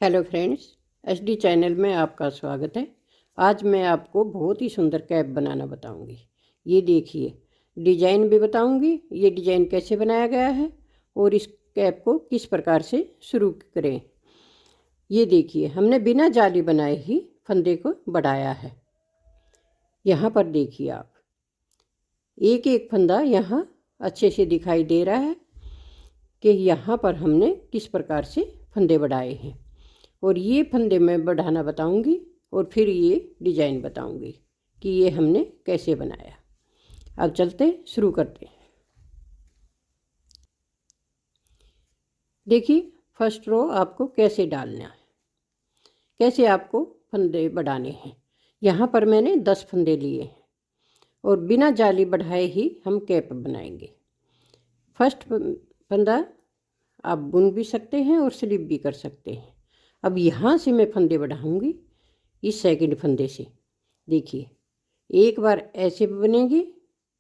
Hello friends, HD channel में आपका स्वागत है। आज मैं आपको बहुत ही सुंदर कैप बनाना बताऊंगी। ये देखिए, डिजाइन भी बताऊंगी ये डिजाइन कैसे बनाया गया है और इस कैप को किस प्रकार से शुरू करें। ये देखिए, हमने बिना जाली बनाए ही फंदे को बढ़ाया है। यहाँ पर देखिए आप, एक एक फंदा यहाँ अच्छे से दिखाई दे रहा है कि यहाँ पर हमने किस प्रकार से फंदे बढ़ाए हैं। और ये फंदे मैं बढ़ाना बताऊंगी और फिर ये डिजाइन बताऊंगी कि ये हमने कैसे बनाया। अब चलते शुरू करते हैं। देखिए, फर्स्ट रो आपको कैसे डालना है, कैसे आपको फंदे बढ़ाने हैं। यहाँ पर मैंने 10 फंदे लिए हैं और बिना जाली बढ़ाए ही हम कैप बनाएंगे। फर्स्ट फंदा आप बुन भी सकते हैं और स्लिप भी कर सकते हैं। अब यहाँ से मैं फंदे बढ़ाऊंगी इस सेकंड फंदे से। देखिए, एक बार ऐसे बनेंगे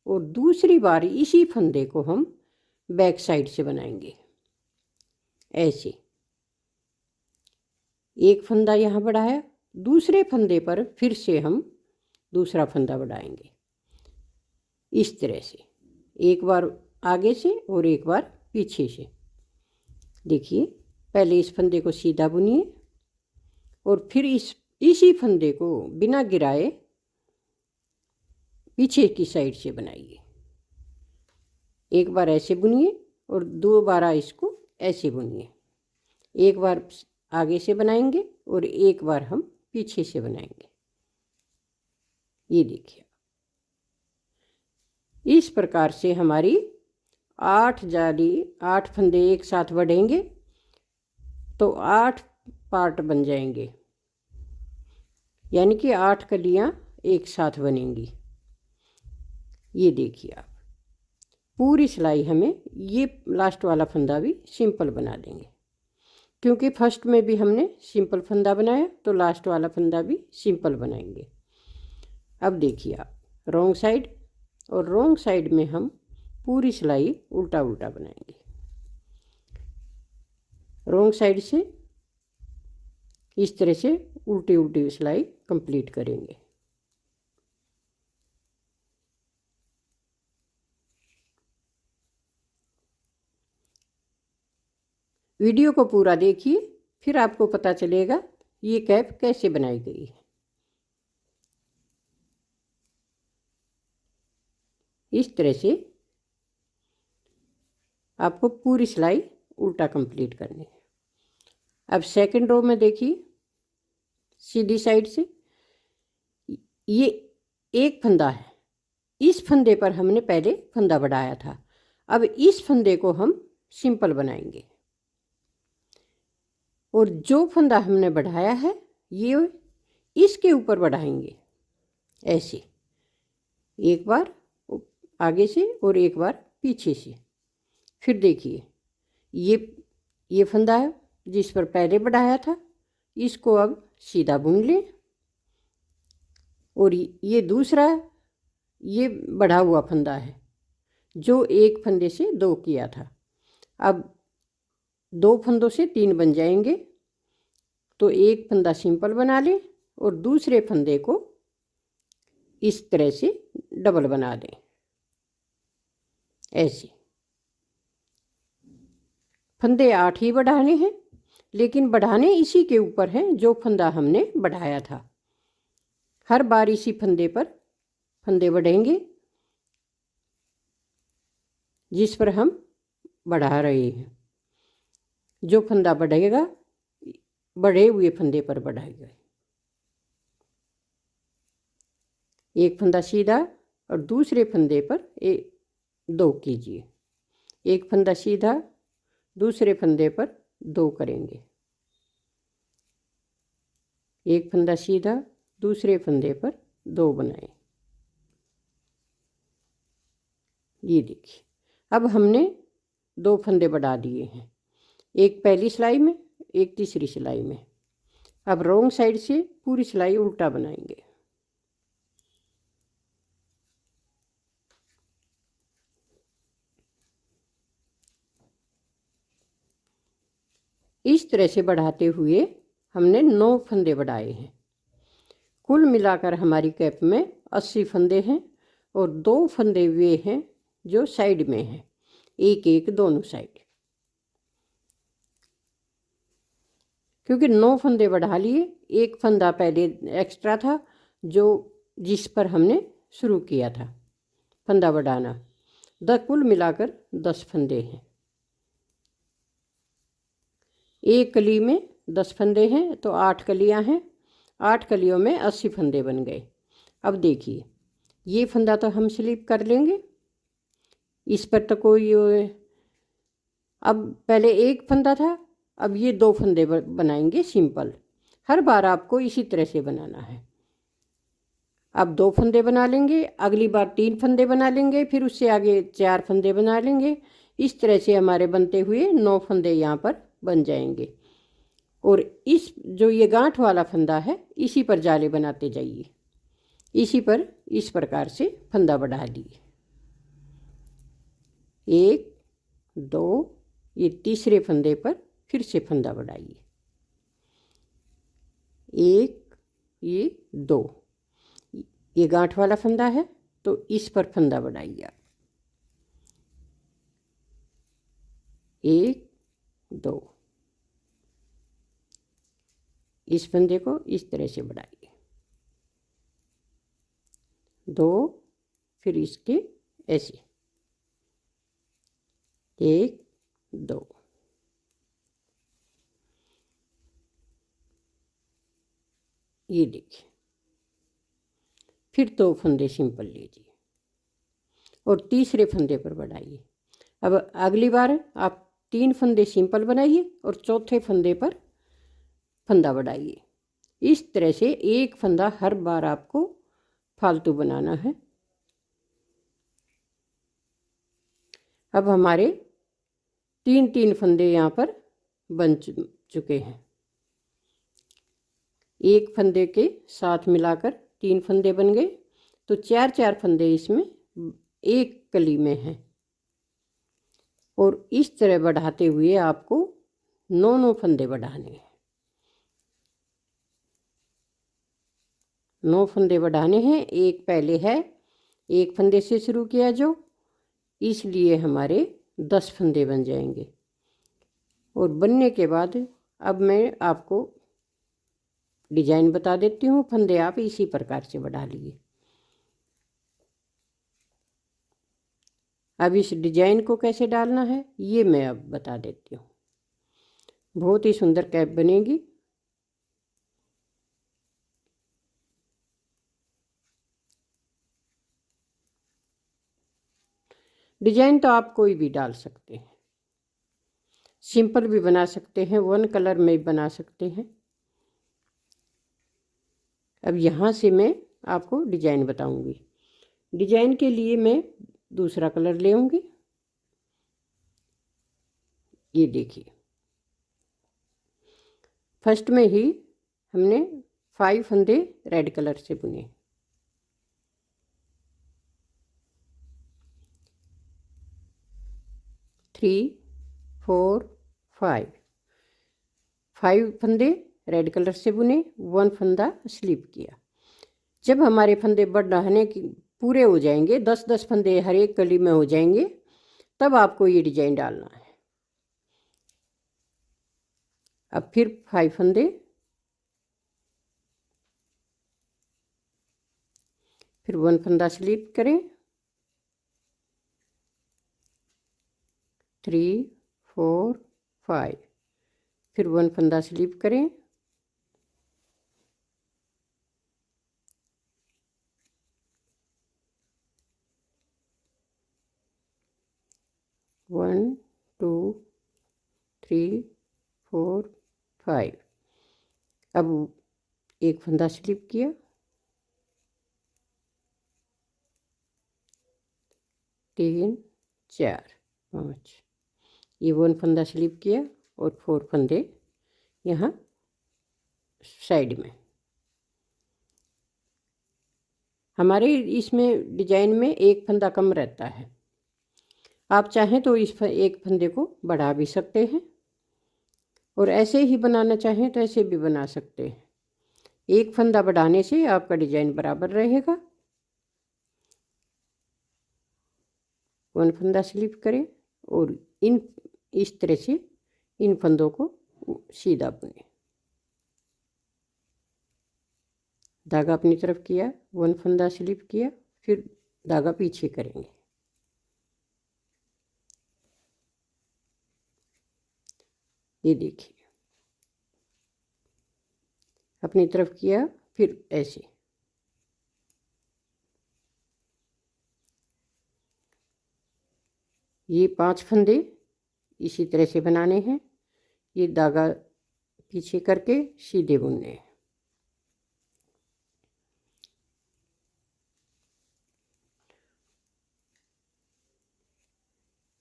और दूसरी बार इसी फंदे को हम बैक साइड से बनाएंगे। ऐसे एक फंदा यहाँ बढ़ाया, दूसरे फंदे पर फिर से हम दूसरा फंदा बढ़ाएंगे। इस तरह से एक बार आगे से और एक बार पीछे से। देखिए, पहले इस फंदे को सीधा बुनिए और फिर इसी फंदे को बिना गिराए पीछे की साइड से बनाइए। एक बार ऐसे बुनिए और दोबारा इसको ऐसे बुनिए। एक बार आगे से बनाएंगे और एक बार हम पीछे से बनाएंगे। ये देखिए, इस प्रकार से हमारी 8 फंदे एक साथ बढ़ेंगे तो 8 पार्ट बन जाएंगे, यानी कि 8 कलियां एक साथ बनेंगी। ये देखिए आप, पूरी सिलाई हमें ये लास्ट वाला फंदा भी सिंपल बना देंगे, क्योंकि फर्स्ट में भी हमने सिंपल फंदा बनाया तो लास्ट वाला फंदा भी सिंपल बनाएंगे। अब देखिए आप, रॉन्ग साइड और रॉन्ग साइड में हम पूरी सिलाई उल्टा उल्टा बनाएंगे। रॉन्ग साइड से इस तरह से उल्टी उल्टी सिलाई कंप्लीट करेंगे। वीडियो को पूरा देखिए, फिर आपको पता चलेगा ये कैप कैसे बनाई गई है। इस तरह से आपको पूरी सिलाई उल्टा कंप्लीट करनी है। अब सेकंड रो में देखिए, सीधी साइड से ये एक फंदा है, इस फंदे पर हमने पहले फंदा बढ़ाया था। अब इस फंदे को हम सिंपल बनाएंगे और जो फंदा हमने बढ़ाया है ये इसके ऊपर बढ़ाएंगे। ऐसे एक बार आगे से और एक बार पीछे से। फिर देखिए, ये फंदा है जिस पर पहले बढ़ाया था, इसको अब सीधा बुन लें। और ये दूसरा ये बढ़ा हुआ फंदा है जो एक फंदे से 2 किया था। अब 2 फंदों से 3 बन जाएंगे, तो एक फंदा सिंपल बना लें और दूसरे फंदे को इस तरह से डबल बना दें। ऐसे फंदे 8 ही बढ़ाने हैं, लेकिन बढ़ाने इसी के ऊपर हैं जो फंदा हमने बढ़ाया था। हर बार इसी फंदे पर फंदे बढ़ेंगे जिस पर हम बढ़ा रहे हैं। जो फंदा बढ़ेगा बढ़े हुए फंदे पर बढ़ाएगा। एक फंदा सीधा और दूसरे फंदे पर 2 कीजिए। एक फंदा सीधा, दूसरे फंदे पर 2 करेंगे। एक फंदा सीधा, दूसरे फंदे पर 2 बनाएं। ये देखिए, अब हमने 2 फंदे बढ़ा दिए हैं, एक पहली सिलाई में, एक तीसरी सिलाई में। अब रॉन्ग साइड से पूरी सिलाई उल्टा बनाएंगे। इस तरह से बढ़ाते हुए हमने 9 फंदे बढ़ाए हैं। कुल मिलाकर हमारी कैप में 80 फंदे हैं और 2 फंदे वे हैं जो साइड में हैं, एक एक दोनों साइड। क्योंकि 9 फंदे बढ़ा लिए, एक फंदा पहले एक्स्ट्रा था जो जिस पर हमने शुरू किया था फंदा बढ़ाना। कुल मिलाकर 10 फंदे हैं। एक कली में 10 फंदे हैं तो 8 कलियां हैं। 8 कलियों में 80 फंदे बन गए। अब देखिए, ये फंदा तो हम स्लिप कर लेंगे, इस पर तो कोई अब पहले एक फंदा था, अब ये 2 फंदे बनाएंगे सिंपल। हर बार आपको इसी तरह से बनाना है। अब 2 फंदे बना लेंगे, अगली बार 3 फंदे बना लेंगे, फिर उससे आगे 4 फंदे बना लेंगे। इस तरह से हमारे बनते हुए 9 फंदे यहाँ पर बन जाएंगे। और इस जो ये गांठ वाला फंदा है, इसी पर जाले बनाते जाइए। इसी पर इस प्रकार से फंदा बढ़ा दिए। 1 2, ये तीसरे फंदे पर फिर से फंदा बढ़ाइए। 1, ये 2, ये गांठ वाला फंदा है तो इस पर फंदा बढ़ाइए आप। 1 2, इस फंदे को इस तरह से बढ़ाइए। 2, फिर इसके ऐसे 1 2, ये देखिए। फिर 2 फंदे सिंपल लीजिए और तीसरे फंदे पर बढ़ाइए। अब अगली बार आप 3 फंदे सिंपल बनाइए और चौथे फंदे पर फंदा बढ़ाइए। इस तरह से एक फंदा हर बार आपको फालतू बनाना है। अब हमारे 3 फंदे यहाँ पर बन चुके हैं। एक फंदे के साथ मिलाकर 3 फंदे बन गए, तो 4 फंदे इसमें एक कली में हैं। और इस तरह बढ़ाते हुए आपको 9 फंदे बढ़ाने हैं। 9 फंदे बढ़ाने हैं। एक पहले है, एक फंदे से शुरू किया जो, इसलिए हमारे 10 फंदे बन जाएंगे। और बनने के बाद अब मैं आपको डिजाइन बता देती हूँ। फंदे आप इसी प्रकार से बढ़ा लिए। अब इस डिजाइन को कैसे डालना है ये मैं अब बता देती हूँ। बहुत ही सुंदर कैप बनेगी। डिजाइन तो आप कोई भी डाल सकते हैं, सिंपल भी बना सकते हैं, 1 कलर में बना सकते हैं। अब यहाँ से मैं आपको डिजाइन बताऊंगी। डिजाइन के लिए मैं दूसरा कलर ले आऊंगी। ये देखिए, फर्स्ट में ही हमने 5 फंदे रेड कलर से बुने। 3 4 5 फंदे रेड कलर से बुने, 1 फंदा स्लिप किया। जब हमारे फंदे बढ़ाने की पूरे हो जाएंगे, 10 फंदे हर एक कली में हो जाएंगे, तब आपको ये डिजाइन डालना है। अब फिर 5 फंदे, फिर 1 फंदा स्लिप करें, 3 4 5, फिर 1 फंदा स्लिप करें, 1 2 3 4 5। अब एक फंदा स्लिप किया, 3 4 5, ये 1 फंदा स्लिप किया और 4 फंदे यहाँ साइड में। हमारे इसमें डिजाइन में एक फंदा कम रहता है। आप चाहें तो इस एक फंदे को बढ़ा भी सकते हैं। और ऐसे ही बनाना चाहें तो ऐसे भी बना सकते हैं। एक फंदा बढ़ाने से आपका डिजाइन बराबर रहेगा। 1 फंदा स्लिप करें और इस तरह से इन फंदों को सीधा बुने। धागा अपनी तरफ किया, 1 फंदा स्लिप किया, फिर धागा पीछे करेंगे। ये देखिए, अपनी तरफ किया, फिर ऐसे। ये 5 फंदे इसी तरह से बनाने हैं। ये धागा पीछे करके सीधे बुनने हैं।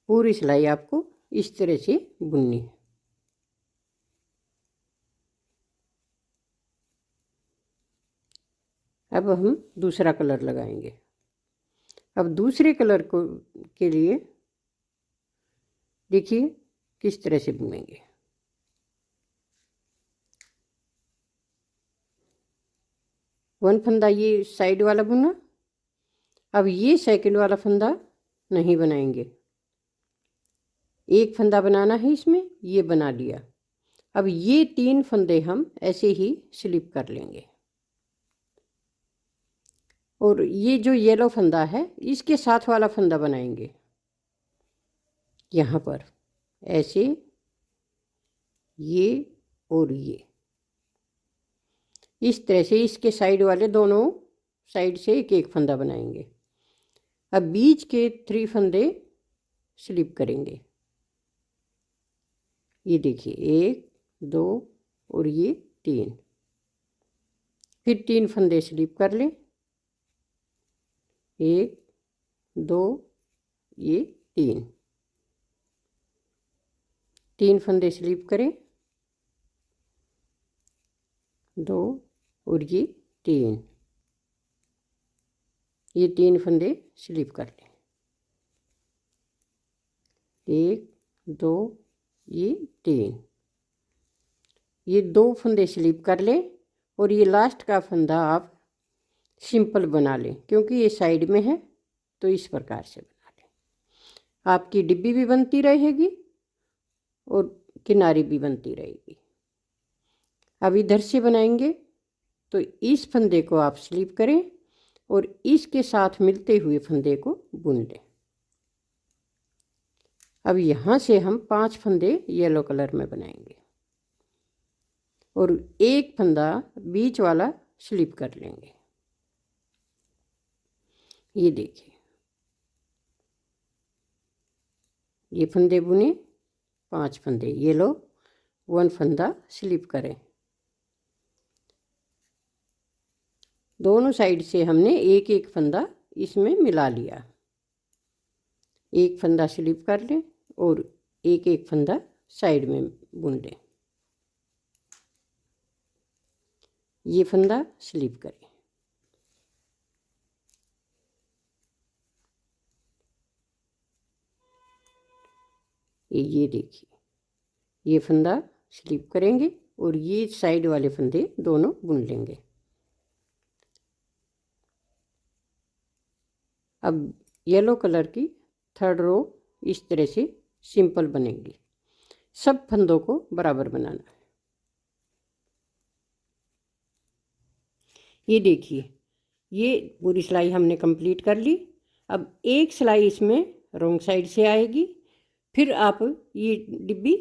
पूरी सिलाई आपको इस तरह से बुननी है। अब हम दूसरा कलर लगाएंगे। अब दूसरे कलर को के लिए देखिए किस तरह से बुनेंगे। वन फंदा ये साइड वाला बुना। अब ये सेकंड वाला फंदा नहीं बनाएंगे, एक फंदा बनाना है इसमें, ये बना लिया। अब ये 3 फंदे हम ऐसे ही स्लिप कर लेंगे और ये जो येलो फंदा है इसके साथ वाला फंदा बनाएंगे। यहाँ पर ऐसे, ये और ये इस तरह से इसके साइड वाले दोनों साइड से एक एक फंदा बनाएंगे। अब बीच के 3 फंदे स्लिप करेंगे। ये देखिए 1 2 और ये 3। फिर 3 फंदे स्लिप कर लें, 1 2 ये 3 फंदे स्लिप करें, 2 और ये 3 फंदे स्लिप कर लें, 1 2 ये 3 2 फंदे स्लिप कर लें और ये लास्ट का फंदा आप सिंपल बना लें, क्योंकि ये साइड में है तो इस प्रकार से बना लें। आपकी डिब्बी भी बनती रहेगी और किनारी भी बनती रहेगी। अब इधर से बनाएंगे तो इस फंदे को आप स्लिप करें और इसके साथ मिलते हुए फंदे को बुन लें। अब यहाँ से हम 5 फंदे येलो कलर में बनाएंगे और एक फंदा बीच वाला स्लिप कर लेंगे। ये देखिए, ये फंदे बुने, 5 फंदे येलो, 1 फंदा स्लिप करें। दोनों साइड से हमने एक एक फंदा इसमें मिला लिया। एक फंदा स्लिप कर लें और एक एक फंदा साइड में बुन लें। ये फंदा स्लिप करें, ये देखिए, ये फंदा स्लिप करेंगे और ये साइड वाले फंदे दोनों बुन लेंगे। अब येलो कलर की 3rd रो इस तरह से सिंपल बनेगी। सब फंदों को बराबर बनाना है। ये देखिए, ये पूरी सिलाई हमने कंप्लीट कर ली। अब एक सिलाई इसमें रॉन्ग साइड से आएगी, फिर आप ये डिब्बी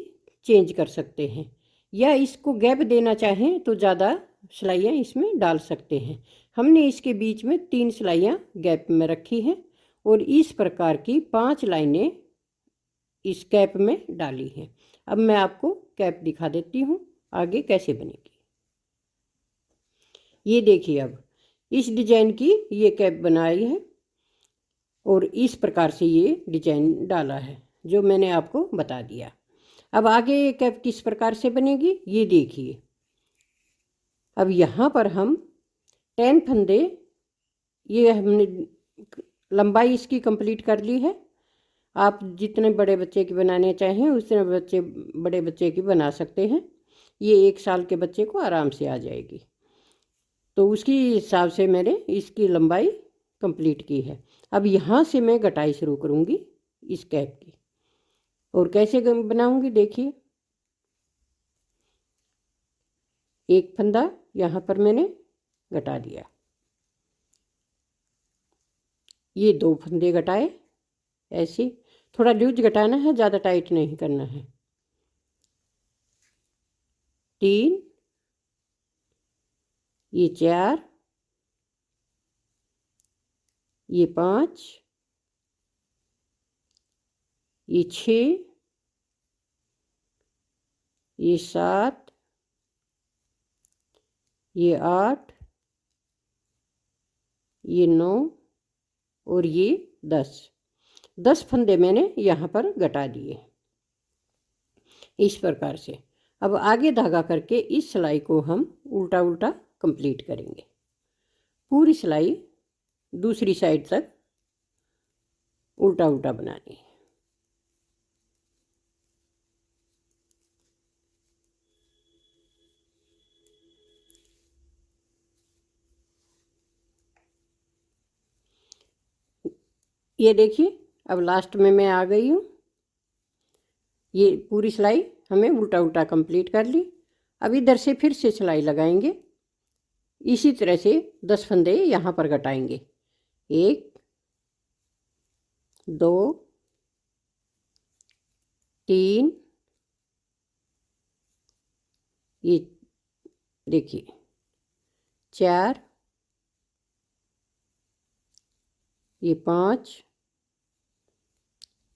चेंज कर सकते हैं या इसको गैप देना चाहें तो ज़्यादा सिलाइयाँ इसमें डाल सकते हैं। हमने इसके बीच में 3 सिलाइयाँ गैप में रखी हैं और इस प्रकार की 5 लाइनें इस कैप में डाली हैं। अब मैं आपको कैप दिखा देती हूँ आगे कैसे बनेगी। ये देखिए, अब इस डिजाइन की ये कैप बनाई है और इस प्रकार से ये डिजाइन डाला है जो मैंने आपको बता दिया। अब आगे ये कैप किस प्रकार से बनेगी ये देखिए। अब यहाँ पर हम 10 फंदे, ये हमने लंबाई इसकी कंप्लीट कर ली है। आप जितने बड़े बच्चे की बनाने चाहें उतने बड़े बच्चे की बना सकते हैं। ये 1 साल के बच्चे को आराम से आ जाएगी। तो उसकी हिसाब से मैंने इसकी लंबाई कंप्लीट की है। अब यहाँ से मैं कटाई शुरू करूँगी इस कैप की। और कैसे बनाऊँगी देखिए। एक फंदा यहाँ पर मैंने घटा दिया, ये 2 फंदे घटाए, ऐसे थोड़ा लूज घटाना है, ज़्यादा टाइट नहीं करना है। 3, ये 4, ये 5, ये 6, ये 7, ये 8, ये 9 और ये 10 फंदे मैंने यहाँ पर घटा दिए इस प्रकार से। अब आगे धागा करके इस सिलाई को हम उल्टा उल्टा कंप्लीट करेंगे। पूरी सिलाई दूसरी साइड तक उल्टा उल्टा बनानी है। ये देखिए, अब लास्ट में मैं आ गई हूँ। ये पूरी सिलाई हमें उल्टा उल्टा कंप्लीट कर ली। अब इधर से फिर से सिलाई लगाएंगे। इसी तरह से 10 फंदे यहाँ पर घटाएंगे। 1, 2, 3, ये देखिए 4, ये 5,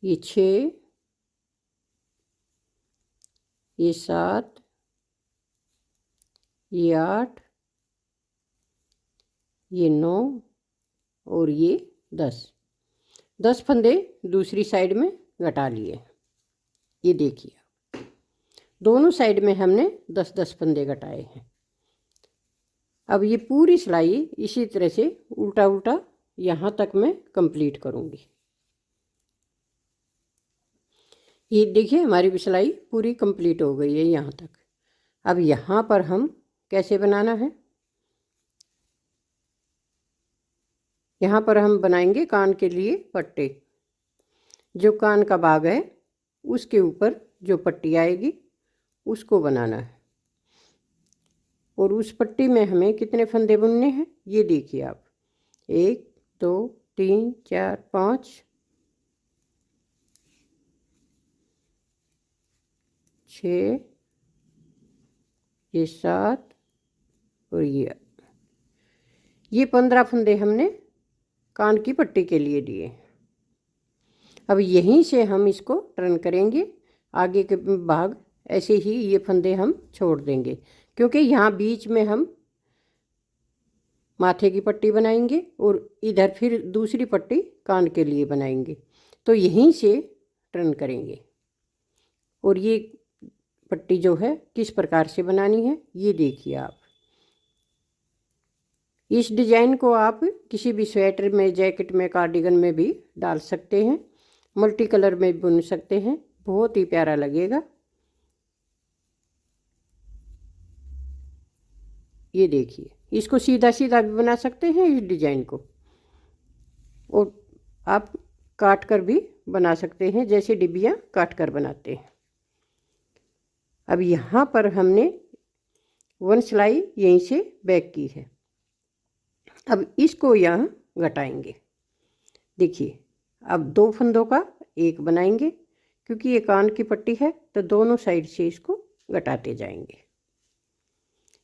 ये 6, ये 7, ये 8, ये 9 और ये 10 फंदे दूसरी साइड में घटा लिए। ये देखिए दोनों साइड में हमने 10 फंदे घटाए हैं। अब ये पूरी सिलाई इसी तरह से उल्टा उल्टा यहाँ तक मैं कंप्लीट करूँगी। ये देखिए हमारी सिलाई पूरी कंप्लीट हो गई है यहाँ तक। अब यहाँ पर हम कैसे बनाना है, यहाँ पर हम बनाएंगे कान के लिए पट्टे। जो कान का भाग है उसके ऊपर जो पट्टी आएगी उसको बनाना है। और उस पट्टी में हमें कितने फंदे बुनने हैं ये देखिए आप। 1, 2, 3, 4, 5, 6, ये 7 और ये 15 फंदे हमने कान की पट्टी के लिए दिए। अब यहीं से हम इसको टर्न करेंगे। आगे के भाग ऐसे ही ये फंदे हम छोड़ देंगे, क्योंकि यहाँ बीच में हम माथे की पट्टी बनाएंगे और इधर फिर दूसरी पट्टी कान के लिए बनाएंगे। तो यहीं से टर्न करेंगे। और ये पट्टी जो है किस प्रकार से बनानी है ये देखिए आप। इस डिजाइन को आप किसी भी स्वेटर में, जैकेट में, कार्डिगन में भी डाल सकते हैं। मल्टी कलर में बुन सकते हैं, बहुत ही प्यारा लगेगा। ये देखिए, इसको सीधा सीधा भी बना सकते हैं इस डिजाइन को, और आप काट कर भी बना सकते हैं, जैसे डिबिया काट कर बनाते हैं। अब यहाँ पर हमने 1 सिलाई यहीं से बैक की है। अब इसको यहाँ घटाएंगे। देखिए अब 2 फंदों का एक बनाएंगे, क्योंकि ये कान की पट्टी है तो दोनों साइड से इसको घटाते जाएंगे।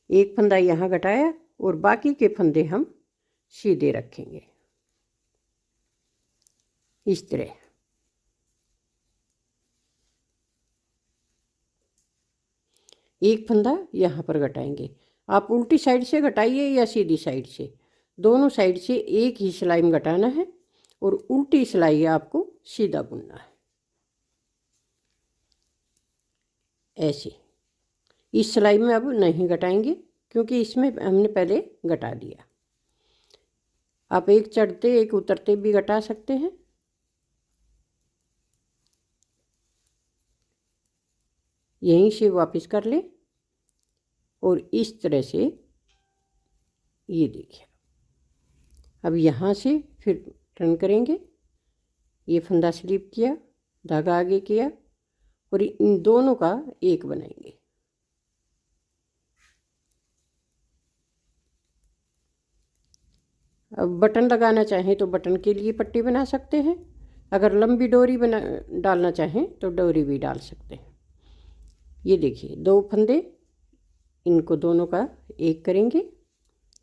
एक फंदा यहाँ घटाया और बाकी के फंदे हम सीधे रखेंगे इस तरह। एक फंदा यहाँ पर घटाएंगे। आप उल्टी साइड से घटाइए या सीधी साइड से, दोनों साइड से एक ही सिलाई में घटाना है और उल्टी सिलाई आपको सीधा बुनना है ऐसे। इस सिलाई में अब नहीं घटाएंगे, क्योंकि इसमें हमने पहले घटा दिया। आप एक चढ़ते एक उतरते भी घटा सकते हैं। यहीं से वापस कर लें और इस तरह से ये देखिए। अब यहाँ से फिर टर्न करेंगे, ये फंदा स्लिप किया, धागा आगे किया और इन दोनों का एक बनाएंगे। अब बटन लगाना चाहें तो बटन के लिए पट्टी बना सकते हैं, अगर लंबी डोरी बना डालना चाहें तो डोरी भी डाल सकते हैं। ये देखिए 2 फंदे, इनको दोनों का एक करेंगे,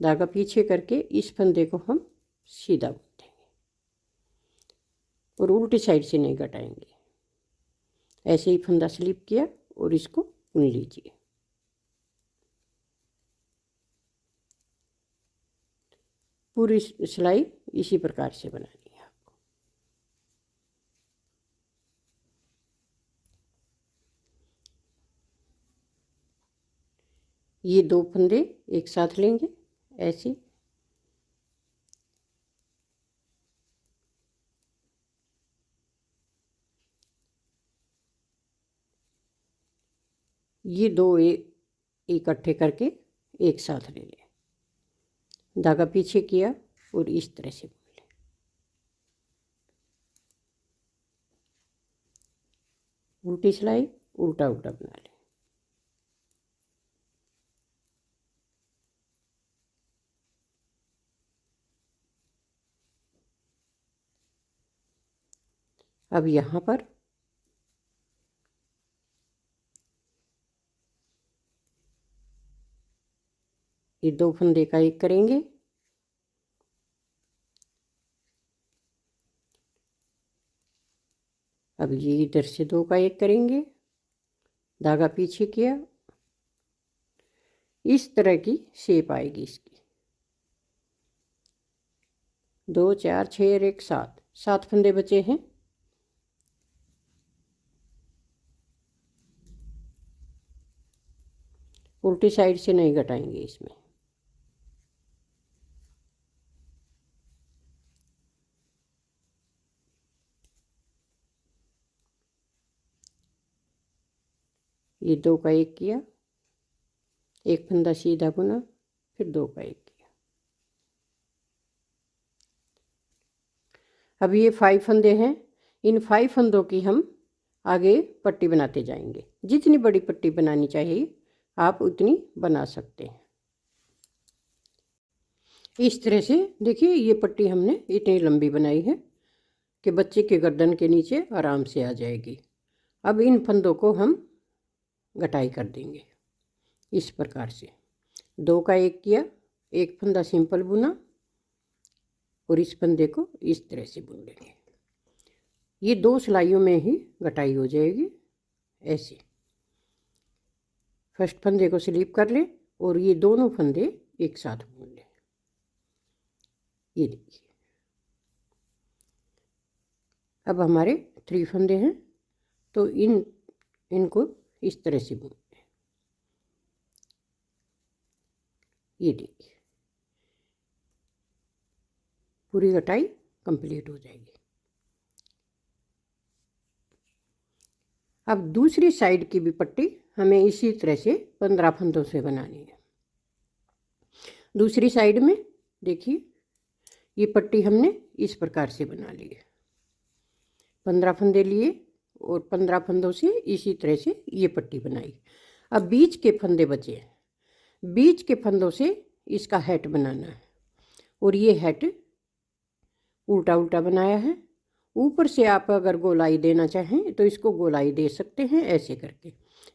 धागा पीछे करके इस फंदे को हम सीधा बुन देंगे और उल्टी साइड से नहीं घटाएंगे। ऐसे ही फंदा स्लिप किया और इसको बुन लीजिए। पूरी सिलाई इसी प्रकार से बनानी है आपको। ये 2 फंदे एक साथ लेंगे ऐसे, ये 2 इकट्ठे करके एक साथ ले लें, धागा पीछे किया और इस तरह से बुन लें। उल्टी सिलाई उल्टा उल्टा बना लें। अब यहाँ पर ये 2 फंदे का एक करेंगे, अब ये इधर से 2 का एक करेंगे, धागा पीछे किया, इस तरह की शेप आएगी इसकी। 2 4 6 और 1 7 फंदे बचे हैं। उल्टी साइड से नहीं घटाएंगे इसमें। ये 2 का एक किया, एक फंदा सीधा बुना, फिर 2 का एक किया। अब ये 5 फंदे हैं, इन 5 फंदों की हम आगे पट्टी बनाते जाएंगे। जितनी बड़ी पट्टी बनानी चाहिए आप उतनी बना सकते हैं। इस तरह से देखिए, ये पट्टी हमने इतनी लंबी बनाई है कि बच्चे के गर्दन के नीचे आराम से आ जाएगी। अब इन फंदों को हम घटाई कर देंगे इस प्रकार से। 2 का एक किया, एक फंदा सिंपल बुना और इस फंदे को इस तरह से बुन लेंगे। ये 2 सिलाइयों में ही घटाई हो जाएगी। ऐसे फर्स्ट फंदे को स्लिप कर लें और ये दोनों फंदे एक साथ बुन लें। ये देखिए, अब हमारे 3 फंदे हैं तो इनको इस तरह से बुन लें। ये देखिए, पूरी घटाई कंप्लीट हो जाएगी। अब दूसरी साइड की भी पट्टी हमें इसी तरह से 15 फंदों से बनानी है। दूसरी साइड में देखिए, ये पट्टी हमने इस प्रकार से बना ली है। 15 फंदे लिए और 15 फंदों से इसी तरह से ये पट्टी बनाई। अब बीच के फंदे बचे हैं, बीच के फंदों से इसका हैट बनाना है और ये हैट उल्टा उल्टा बनाया है। ऊपर से आप अगर गोलाई देना चाहें तो इसको गोलाई दे सकते हैं ऐसे करके।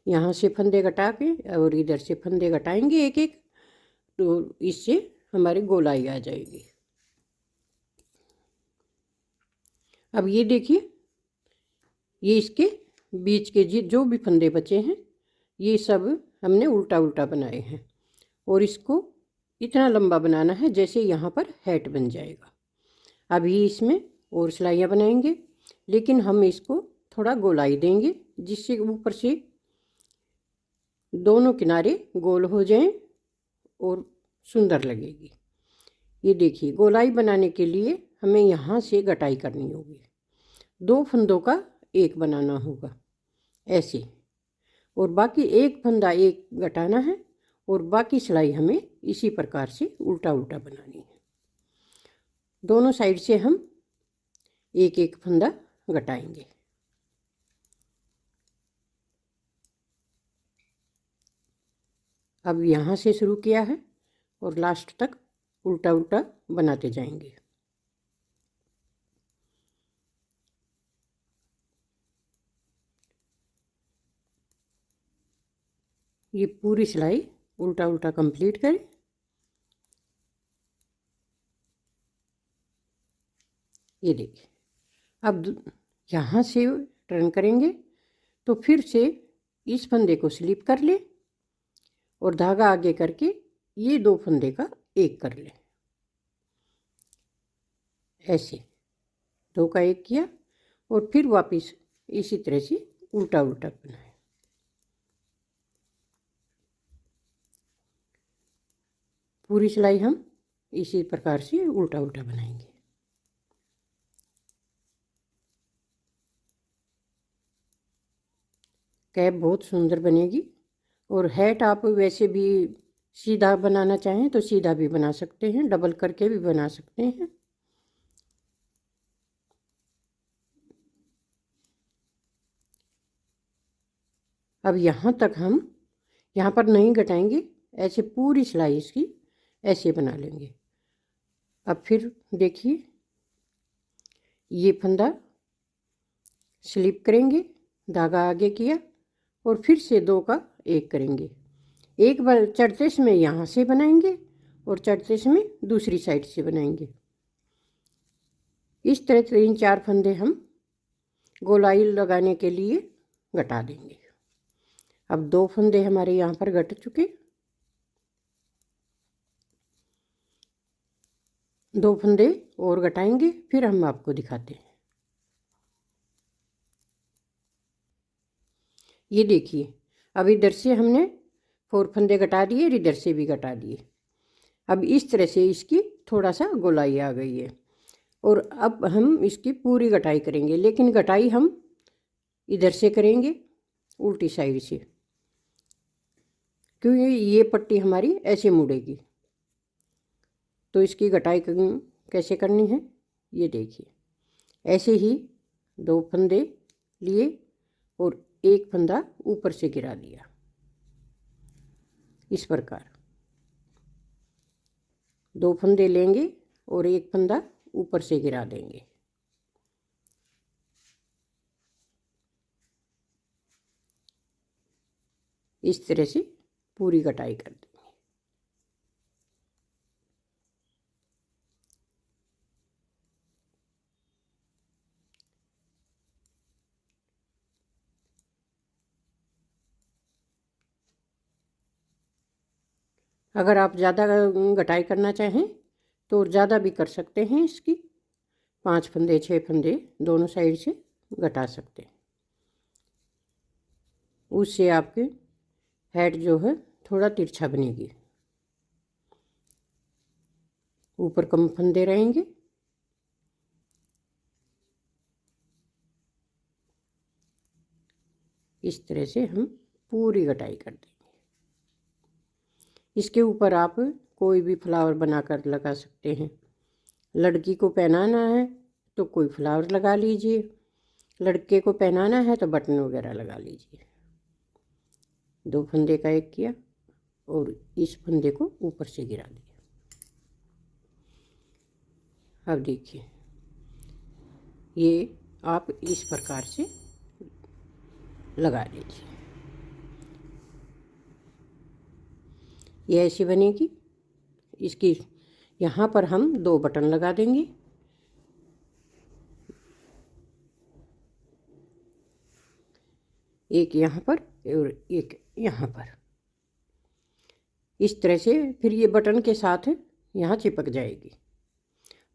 यहाँ से फंदे घटा के और इधर से फंदे घटाएंगे एक एक, तो इससे हमारी गोलाई आ जाएगी। अब ये देखिए, ये इसके बीच के जो भी फंदे बचे हैं ये सब हमने उल्टा उल्टा बनाए हैं और इसको इतना लंबा बनाना है जैसे यहाँ पर हैट बन जाएगा। अभी इसमें और सिलाइयाँ बनाएंगे, लेकिन हम इसको थोड़ा गोलाई देंगे जिससे ऊपर से दोनों किनारे गोल हो जाएं और सुंदर लगेगी। ये देखिए, गोलाई बनाने के लिए हमें यहाँ से घटाई करनी होगी। 2 फंदों का एक बनाना होगा ऐसे, और बाकी एक फंदा एक घटाना है और बाकी सिलाई हमें इसी प्रकार से उल्टा उल्टा बनानी है। दोनों साइड से हम एक एक फंदा घटाएंगे। अब यहाँ से शुरू किया है और लास्ट तक उल्टा उल्टा बनाते जाएंगे। ये पूरी सिलाई उल्टा उल्टा कंप्लीट करें। ये देखिए, अब यहाँ से टर्न करेंगे तो फिर से इस फंदे को स्लिप कर ले और धागा आगे करके ये दो फंदे का एक कर ले। ऐसे दो का एक किया और फिर वापस इसी तरह से उल्टा उल्टा बनाए। पूरी सिलाई हम इसी प्रकार से उल्टा उल्टा बनाएंगे। कैप बहुत सुंदर बनेगी। और हैट आप वैसे भी सीधा बनाना चाहें तो सीधा भी बना सकते हैं, डबल करके भी बना सकते हैं। अब यहाँ तक हम यहाँ पर नहीं घटाएंगे, ऐसे पूरी सिलाई इसकी ऐसे बना लेंगे। अब फिर देखिए, ये फंदा स्लिप करेंगे, धागा आगे किया और फिर से दो का एक करेंगे। एक बार चढ़ते समय यहाँ से बनाएंगे और चढ़ते समय दूसरी साइड से बनाएंगे। इस तरह 3-4 फंदे हम गोलाई लगाने के लिए घटा देंगे। अब 2 फंदे हमारे यहाँ पर घट चुके, 2 फंदे और घटाएंगे, फिर हम आपको दिखाते हैं। ये देखिए, अब इधर से हमने 4 फंदे घटा दिए और इधर से भी घटा दिए। अब इस तरह से इसकी थोड़ा सा गोलाई आ गई है और अब हम इसकी पूरी घटाई करेंगे, लेकिन घटाई हम इधर से करेंगे उल्टी साइड से, क्योंकि ये पट्टी हमारी ऐसे मुड़ेगी। तो इसकी घटाई कैसे करनी है ये देखिए। ऐसे ही 2 फंदे लिए और एक फंदा ऊपर से गिरा दिया, इस प्रकार 2 फंदे लेंगे और एक फंदा ऊपर से गिरा देंगे। इस तरह से पूरी कटाई कर देंगे। अगर आप ज़्यादा घटाई करना चाहें तो ज़्यादा भी कर सकते हैं। इसकी 5 फंदे 6 फंदे दोनों साइड से घटा सकते हैं। उससे आपके हेड जो है थोड़ा तिरछा बनेगी, ऊपर कम फंदे रहेंगे। इस तरह से हम पूरी घटाई कर देंगे। इसके ऊपर आप कोई भी फ्लावर बनाकर लगा सकते हैं। लड़की को पहनाना है तो कोई फ्लावर लगा लीजिए, लड़के को पहनाना है तो बटन वगैरह लगा लीजिए। 2 फंदे का एक किया और इस फंदे को ऊपर से गिरा दिया। अब देखिए, ये आप इस प्रकार से लगा लीजिए। ये ऐसी बनेगी। इसकी यहाँ पर हम 2 बटन लगा देंगे। एक यहाँ पर और एक यहाँ पर। इस तरह से फिर ये बटन के साथ यहाँ चिपक जाएगी।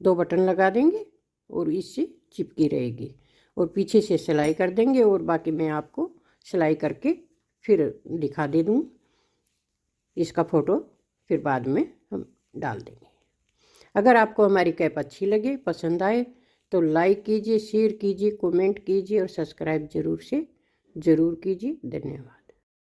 2 बटन लगा देंगे और इससे चिपकी रहेगी और पीछे से सिलाई कर देंगे और बाकी मैं आपको सिलाई करके फिर दिखा दे दूँ। इसका फ़ोटो फिर बाद में हम डाल देंगे। अगर आपको हमारी कैप अच्छी लगे, पसंद आए तो लाइक कीजिए, शेयर कीजिए, कमेंट कीजिए और सब्सक्राइब ज़रूर कीजिए। धन्यवाद।